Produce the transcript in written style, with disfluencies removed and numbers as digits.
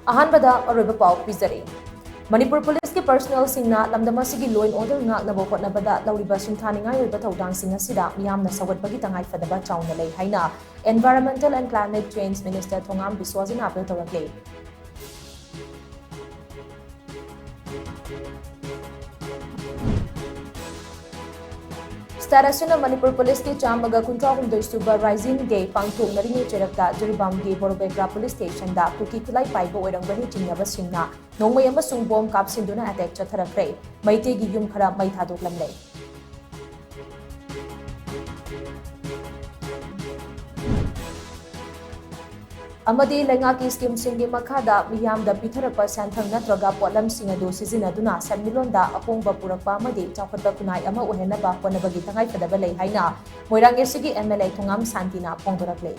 अहानबदा अरोइब पाउ पिजरे मणिपुर पुलिस के पर्सनल सिंगना लमदम असिगी law and order ngaknabo hotnabada lawriba singthaningai oiba thodang asida miyamna sawatpagi tangai fadaba chauna lei haina environmental and climate change minister thongam biswajina appeal tawrakle Starasuna Manipur Police के चामगा कुंट्रा हुंदोई सुबा rising day पांगथोक नरिंगे चेरकता जरिबाम के बोरोबेग्रा police station दा cookie खुलाई पाइबो ओइरंगबनी चिंगबा सिंगना नोंमय अमसुंग bomb कापसिंदुना attack चथरखरे मैते गी yum खरा मै थादोकलमले अमदी लेंगा की scheme सिंगे मखादा मियामदा पिथरप सेंथंग नत्रगा pollen सिंग अदु सिजिनदुना सन्मिलोंदा अपोंगबा पुरकपा अमदी चाखतबा कुनाई अमा ओहेनबा होनबगी तंगाई फदबा लei haina मोइरांगे सिगी एमएलए थोंगाम शांतिना फोंदरकले